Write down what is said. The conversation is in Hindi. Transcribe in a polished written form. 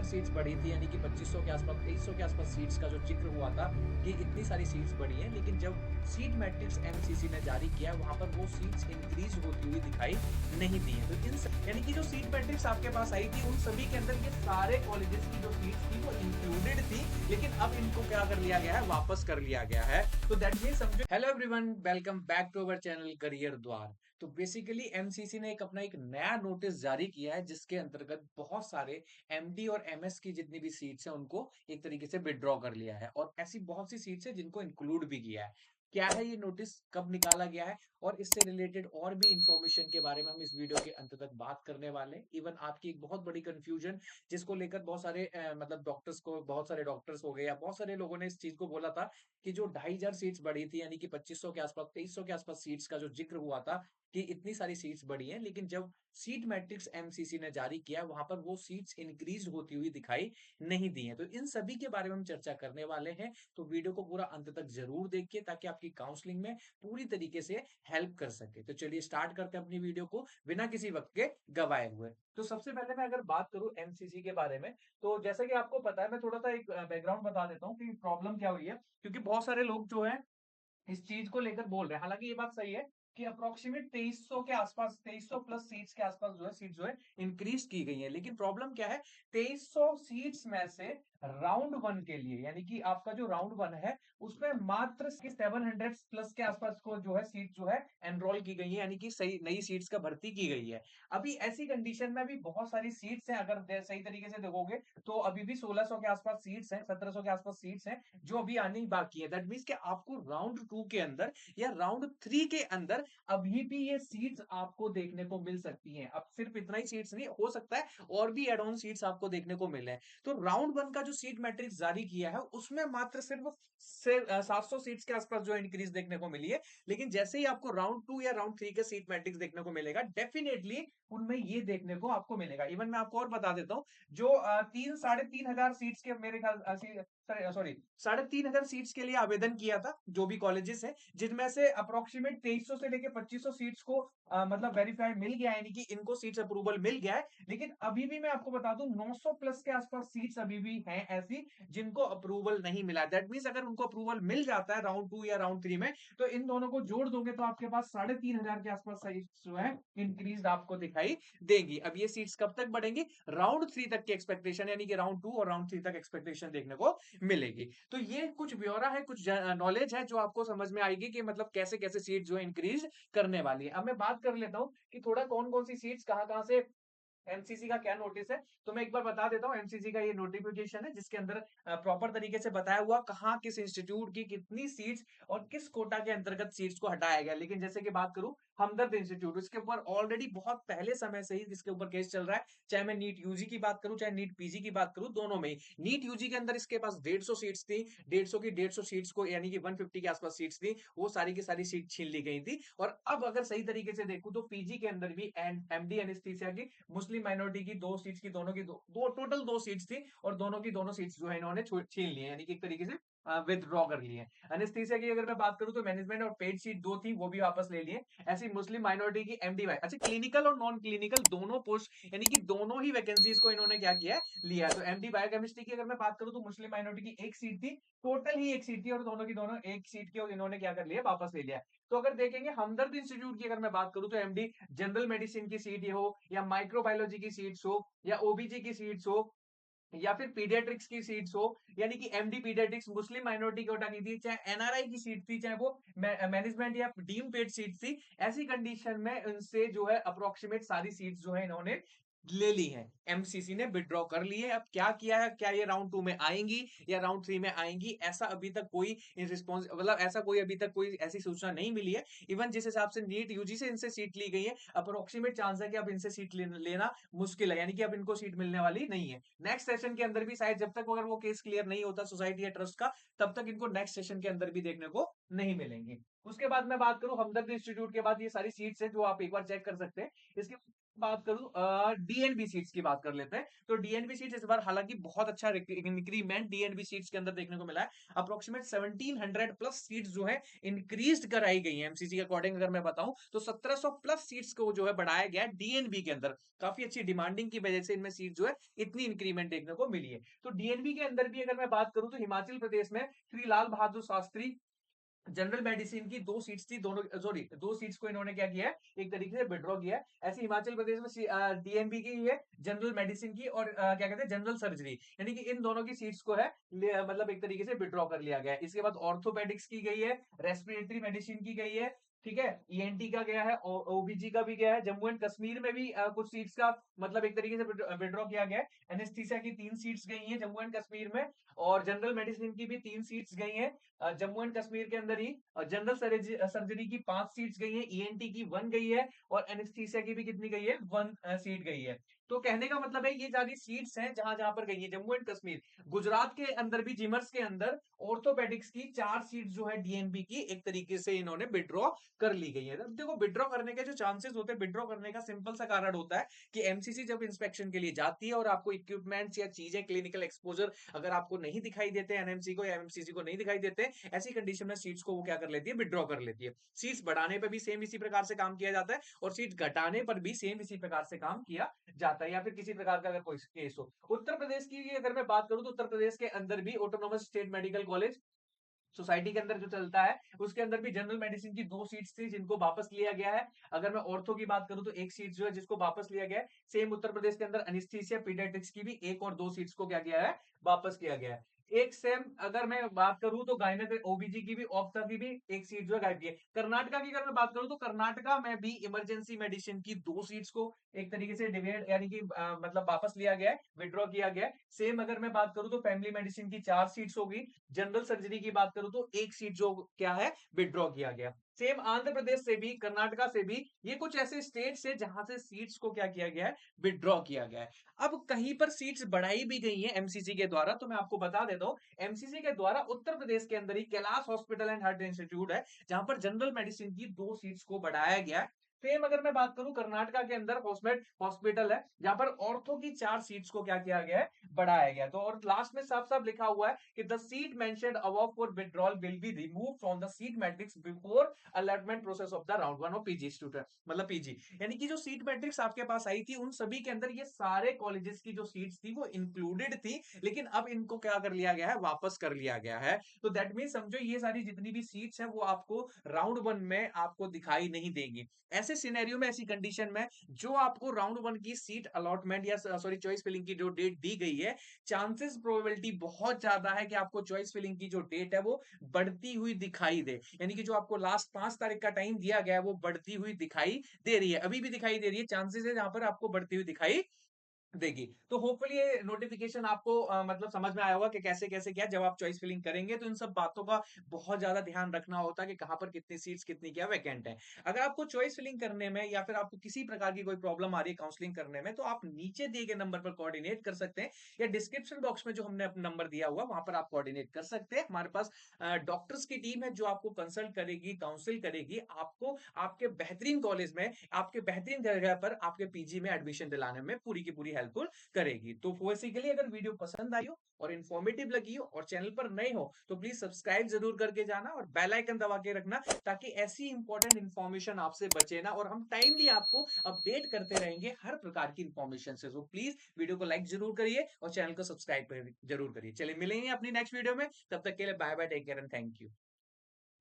2,500 सीट्स बढ़ी थी, यानी कि 2500 के आसपास 2300 के आसपास सीट्स का जो जिक्र हुआ था कि इतनी सारी सीट्स बढ़ी हैं, लेकिन जब सीट मैट्रिक्स एमसीसी ने जारी किया वहां पर वो सीट्स इंक्रीज होती हुई दिखाई नहीं दी है। तो यानी कि जो सीट मैट्रिक्स आपके पास आई थी उन सभी के अंदर ये सारे कॉलेजेस की जो सीट्स थी वो इंक्लूडेड थी, लेकिन अब इनको क्या कर लिया गया है, वापस कर लिया गया है। तो दैट मीन समझो। Hello everyone, welcome back to our channel career द्वार। तो बेसिकली एमसीसी ने एक अपना एक नया नोटिस जारी किया है जिसके अंतर्गत बहुत सारे एमडी और एमएस की जितनी भी सीट्स हैं उनको एक तरीके से विड्रॉ कर लिया है, और ऐसी बहुत सी सीट्स हैं जिनको इंक्लूड भी किया है। क्या है ये नोटिस, कब निकाला गया है, और इससे रिलेटेड और भी इंफॉर्मेशन के बारे में हम इस वीडियो के अंत तक बात करने वाले हैं। इवन आपकी एक बहुत बड़ी कंफ्यूजन जिसको लेकर बहुत सारे मतलब डॉक्टर्स को, बहुत सारे डॉक्टर्स हो गए या बहुत सारे लोगों ने इस चीज को बोला था कि जो 2,500 सीट्स बढ़ी थी, यानी कि 2500 के आसपास 2300 के आसपास सीट्स का जो जिक्र हुआ था कि इतनी सारी सीट्स बढ़ी हैं, लेकिन जब सीट मैट्रिक्स एमसीसी ने जारी किया वहां पर वो सीट्स इंक्रीज होती हुई दिखाई नहीं दी हैं। तो इन सभी के बारे में हम चर्चा करने वाले हैं, तो वीडियो को पूरा अंत तक जरूर देखिए ताकि आपकी काउंसलिंग में पूरी तरीके से हेल्प कर सके। तो चलिए स्टार्ट करते हैं अपनी वीडियो को बिना किसी वक्त के गवाए हुए। तो सबसे पहले मैं अगर बात करूं एमसीसी के बारे में, तो जैसा कि आपको पता है, मैं थोड़ा सा एक बैकग्राउंड बता देता हूँ कि प्रॉब्लम क्या हुई है, क्योंकि बहुत सारे लोग जो है इस चीज को लेकर बोल रहे हैं। हालांकि ये बात सही है कि अप्रोक्सीमेट 2300 के आसपास, 2300 प्लस सीट्स के आसपास जो है सीट जो है इंक्रीज की गई है, लेकिन प्रॉब्लम क्या है, 2300 सीट्स में से राउंड वन के लिए, यानी कि आपका जो राउंड वन है उसमें मात्र 700 प्लस के आसपास को जो है सीट जो है एनरोल की गई है, यानी कि सही नई सीट्स का भर्ती की गई है। अभी ऐसी कंडीशन में अभी बहुत सारी सीट्स हैं, अगर सही तरीके से देखोगे तो अभी भी 1600 के आसपास सीट्स हैं, 1700 के आसपास सीट्स हैं जो अभी आनी बाकी है। दैट मीन्स कि आपको राउंड टू के अंदर या राउंड थ्री के अंदर अभी भी ये सीट्स आपको देखने को मिल सकती हैं। अब सिर्फ इतना ही सीट्स नहीं हो सकता है, और भी एड ऑन सीट्स आपको देखने को मिले। तो राउंड वन का जो सीट मैट्रिक्स जारी किया है उसमें मात्र सिर्फ 700 सीट्स के आसपास जो इंक्रीज देखने को मिली है, लेकिन जैसे ही आपको राउंड टू या राउंड थ्री के सीट मैट्रिक्स देखने को मिलेगा, डेफिनेटली उनमें ये देखने को आपको मिलेगा। इवन मैं आपको और बता देता हूं, जो 3-3,500 सीट्स के मेरे ख्याल, सॉरी 3,500 सीट्स के लिए आवेदन किया था जो भी कॉलेजेस है, जिनमें से अप्रोक्सीमेट 2300 से लेके 2500 सीट्स को मतलब वेरीफाइड मिल गया है, यानी कि इनको सीट्स अप्रूवल मिल गया है। लेकिन अभी भी मैं आपको बता दूं 900 प्लस के आसपास सीट्स अभी भी हैं ऐसी जिनको अप्रूवल नहीं मिला। दैट मीन्स अगर उनको अप्रूवल मिल जाता है राउंड टू या राउंड थ्री में, तो इन दोनों को जोड़ दोगे तो आपके पास 3,500 के आसपास सीट्स जो है इंक्रीज आपको दिखाई देगी। अब ये सीट्स कब तक बढ़ेंगी, राउंड थ्री तक की एक्सपेक्टेशन, यानी कि राउंड टू और राउंड थ्री तक एक्सपेक्टेशन देखने को मिलेगी। तो ये कुछ ब्यौरा है, कुछ नॉलेज है जो आपको समझ में आएगी कि मतलब कैसे कैसे सीट जो है इंक्रीज करने वाली है। अब मैं बात कर लेता हूं कि थोड़ा कौन कौन सी सीट्स कहां कहां से एमसीसी का क्या नोटिस है। तो मैं एक बार बता देता हूँ, एमसीसी का ये नोटिफिकेशन है जिसके अंदर प्रॉपर तरीके से बताया हुआ कहाँ किस इंस्टीट्यूट की कितनी सीट्स और किस कोटा के अंतर्गत सीट्स को हटाया गया। लेकिन जैसे कि बात करूं हमदर्द इंस्टीट्यूट, उसके ऊपर ऑलरेडी बहुत पहले समय से ही इसके ऊपर केस चल रहा है। चाहे मैं नीट यूजी की बात करूं चाहे नीट पीजी की बात करूं, दोनों में ही नीट यूजी के अंदर इसके पास 150 सीट्स थी, 150 की 150 सीट्स को, यानी कि 150 के आसपास सीट्स थी, वो सारी की सारी सीट छीन ली गई थी। और अब अगर सही तरीके से देखूं तो पीजी के अंदर भी एमडी एनेस्थीसिया की मुस्लिम माइनॉरिटी की दो सीट्स की, दोनों की दो टोटल दो सीट्स थी, और दोनों की दोनों सीट्स जो है इन्होंने छीन ली है, यानी कि एक तरीके से विदड्रॉ कर लिए। एनेस्थीसिया की अगर मैं बात करूं तो मैनेजमेंट और पेड सीट दो थी, वो भी वापस ले लिए। ऐसी मुस्लिम माइनॉरिटी की एमडीवाई, अच्छा क्लिनिकल और नॉन क्लिनिकल दोनों पोस्ट, यानी कि दोनों ही वैकेंसीज को इन्होंने क्या किया है, लिया है। तो एमडी बायोकेमिस्ट्री की अगर मैं बात करूं तो मुस्लिम माइनॉरिटी की एक सीट थी, टोटल ही एक सीट थी, और दोनों की दोनों एक सीट की, और इन्होंने क्या कर लिया, वापस ले लिया। तो अगर देखेंगे हमदर्द इंस्टीट्यूट की अगर मैं बात करूं तो एमडी जनरल मेडिसिन की सीट हो, या माइक्रोबायोलॉजी की सीट्स हो, या ओबीजी की सीट्स हो, या फिर पीडियाट्रिक्स की सीट्स हो, यानी कि एमडी पीडियाट्रिक्स मुस्लिम माइनॉरिटी कोटा की थी, चाहे एनआरआई की सीट थी, चाहे वो मैनेजमेंट या डीम पेड सीट थी, ऐसी कंडीशन में इनसे जो है अप्रोक्सीमेट सारी सीट्स जो है इन्होंने ले ली है, एमसीसी ने विड्रॉ कर ली है। अब क्या किया है, क्या ये राउंड टू में आएंगी या राउंड थ्री में आएंगी, ऐसा अभी तक कोई रिस्पॉन्स, मतलब ऐसा कोई अभी तक कोई ऐसी सूचना नहीं मिली है। इवन जिस हिसाब से नीट यूजी से इनसे सीट ली गई है, अप्रोक्सीमेट चांस है कि अब इनसे सीट लेना मुश्किल है, यानी कि अब इनको सीट मिलने वाली नहीं है। नेक्स्ट सेशन के अंदर भी शायद, जब तक अगर वो केस क्लियर नहीं होता सोसाइटी या ट्रस्ट का, तब तक इनको नेक्स्ट सेशन के अंदर भी देखने को नहीं मिलेंगे। उसके बाद मैं बात करूं हमदर्द इंस्टीट्यूट के बाद, ये सारी सीट्स है जो आप एक बार चेक कर सकते हैं। इसके बात करूं डीएनबी सीट्स की बात कर लेते हैं। तो डीएनबी सीट्स इस बार हालांकि बहुत अच्छा इंक्रीमेंट डीएनबी सीट्स के अंदर देखने को मिला है। अप्रोक्सीमेट 1700 प्लस सीट्स जो है इंक्रीज कराई गई है एमसीसी के अकॉर्डिंग। अगर मैं बताऊं तो 1700 प्लस सीट्स को जो है बढ़ाया गया है डीएनबी के अंदर। काफी अच्छी डिमांडिंग की वजह से इनमें सीट जो है इतनी इंक्रीमेंट देखने को मिली है। तो डीएनबी के अंदर भी अगर मैं बात करूं तो हिमाचल प्रदेश में श्री लाल बहादुर शास्त्री जनरल मेडिसिन की 2 सीट्स थी, दोनों सॉरी 2 सीट्स को इन्होंने क्या किया है, एक तरीके से विड्रॉ किया है। ऐसे हिमाचल प्रदेश में डीएमबी की है जनरल मेडिसिन की, और क्या कहते हैं जनरल सर्जरी, यानी कि इन दोनों की सीट्स को है मतलब एक तरीके से विड्रॉ कर लिया गया है। इसके बाद ऑर्थोपेडिक्स की गई है, रेस्पिरेटरी मेडिसिन की गई है, ठीक है, ईएनटी का गया है, ओबीजी का भी गया है। जम्मू एंड कश्मीर में भी कुछ सीट्स का मतलब एक तरीके से विड्रॉ किया गया है। एनेस्थीसिया की 3 सीट्स गई हैं जम्मू एंड कश्मीर में, और जनरल मेडिसिन की भी 3 सीट्स गई हैं जम्मू एंड कश्मीर के अंदर ही। जनरल सर्जरी की 5 सीट्स गई है, ईएनटी की 1 गई है, और एनेस्थीसिया की भी कितनी गई है, 1 सीट गई है। तो कहने का मतलब है ये सारी सीट्स हैं जहां जहां पर गई है जम्मू एंड कश्मीर। गुजरात के अंदर भी जिमर्स के अंदर ऑर्थोपेडिक्स की 4 सीट जो है डीएनबी की एक तरीके से इन्होंने विड्रॉ कर ली गई है। अब देखो विड्रॉ करने के जो चांसेस होते हैं, विड्रॉ करने का सिंपल सा कारण होता है कि एमसीसी जब इंस्पेक्शन के लिए जाती है और आपको इक्विपमेंट्स या चीजें क्लिनिकल एक्सपोजर अगर आपको नहीं दिखाई देते, एनएमसी को या एमसीसी को नहीं दिखाई देते, ऐसी कंडीशन में सीट्स को वो क्या कर लेती है, विड्रॉ कर लेती है। सीट्स बढ़ाने पर भी सेम इसी प्रकार से काम किया जाता है, और सीट घटाने पर भी सेम इसी प्रकार से काम किया जाता है, या फिर किसी प्रकार का अगर कोई केस हो। उत्तर प्रदेश की अगर मैं बात करूं तो उत्तर प्रदेश के अंदर भी autonomous state medical college society के अंदर जो चलता है, उसके अंदर भी जनरल मेडिसिन की 2 सीट्स थी जिनको वापस लिया गया है। अगर मैं ऑर्थो की बात करूं तो 1 सीट जो है जिसको वापस लिया गया है। सेम उत्तर प्रदेश के अंदर एनेस्थीसिया पीडियाट्रिक्स की भी 1 और 2 सीट्स को क्या किया है, वापस किया गया है। एक सेम अगर मैं बात करूं तो गायनेक ओबीजी की भी, ऑप्था की भी 1 सीट जो है गायब की है। कर्नाटका की अगर मैं बात करूं तो कर्नाटका में भी इमरजेंसी मेडिसिन की 2 सीट्स को एक तरीके से डिवाइड यानी कि मतलब वापस लिया गया है, विड्रॉ किया गया है। सेम अगर मैं बात करूं तो फैमिली मेडिसिन की 4 सीट्स होगी। जनरल सर्जरी की बात करूं तो 1 सीट जो क्या है, विड्रॉ किया गया। सेम आंध्र प्रदेश से भी, कर्नाटका से भी, ये कुछ ऐसे स्टेट्स है जहां से सीट्स को क्या किया गया है, विड्रॉ किया गया है। अब कहीं पर सीट्स बढ़ाई भी गई हैं एमसीसी के द्वारा, तो मैं आपको बता देता हूं एमसीसी के द्वारा उत्तर प्रदेश के अंदर ही Kailash hospital and heart institute है जहां पर जनरल मेडिसिन की 2 सीट्स को बढ़ाया गया है। सेम अगर मैं बात करूं कर्नाटका के अंदर हॉस्मेट हॉस्पिटल है जहां पर ऑर्थो की 4 सीट्स को क्या किया गया है, बढ़ाया गया। तो और लास्ट में साफ साफ लिखा हुआ है कि the seat mentioned above for withdrawal will be remove from the seat matrix before allotment process of the round 1 of PG student, मतलब पीजी। यानी कि जो सीट मैट्रिक्स आपके पास आई थी उन सभी के अंदर ये सारे कॉलेजेस की जो सीट्स थी वो इंक्लूडेड थी, लेकिन अब इनको क्या कर लिया गया है, वापस कर लिया गया है। तो दैट मीन समझो ये सारी जितनी भी सीट्स है वो आपको राउंड 1 में आपको दिखाई नहीं देगी। ऐसे सिनेरियो में, ऐसी कंडीशन में जो आपको राउंड 1 की सीट अलॉटमेंट या सॉरी चॉइस फिलिंग की जो डेट दी गई है, चांसेस प्रोबेबिलिटी बहुत ज्यादा है कि आपको चॉइस फिलिंग की जो डेट है वो बढ़ती हुई दिखाई दे। यानी कि जो आपको लास्ट 5 तारीख का टाइम दिया गया है वो बढ़ती हुई दिखाई दे रही है, अभी भी दिखाई दे रही है, चांसेस है जहां पर आपको बढ़ती हुई दिखाई देगी। तो होपफुली ये नोटिफिकेशन आपको मतलब समझ में आया होगा कि कैसे कैसे क्या जब आप चॉइस फिलिंग करेंगे तो इन सब बातों का बहुत ज्यादा ध्यान रखना होता है कि कहां पर कितनी सीट्स कितनी क्या वैकेंट है। अगर आपको चॉइस फिलिंग करने में या फिर आपको किसी प्रकार की कोई प्रॉब्लम आ रही है काउंसलिंग करने में, तो आप नीचे दिए गए नंबर पर कोऑर्डिनेट कर सकते हैं, या डिस्क्रिप्शन बॉक्स में जो हमने अपना नंबर दिया हुआ वहां पर आप कोऑर्डिनेट कर सकते हैं। हमारे पास डॉक्टर्स की टीम है जो आपको कंसल्ट करेगी, काउंसिल करेगी, आपको आपके बेहतरीन कॉलेज में, आपके बेहतरीन जगह पर आपके पीजी में एडमिशन दिलाने में पूरी की पूरी हेल्पफुल करेगी। तो बेसिकली अगर वीडियो पसंद आई हो और इन्फॉर्मेटिव लगी हो और चैनल पर नए हो तो प्लीज सब्सक्राइब जरूर करके जाना और बेल आइकन दबा के रखना, ताकि ऐसी इंपॉर्टेंट इन्फॉर्मेशन आपसे बचे ना, और हम टाइमली आपको अपडेट करते रहेंगे हर प्रकार की इन्फॉर्मेशन से। तो प्लीज वीडियो को लाइक जरूर करिए और चैनल को सब्सक्राइब जरूर करिए। चलिए मिलेंगे अपनी नेक्स्ट वीडियो में, तब तक के लिए bye bye, take care and thank you.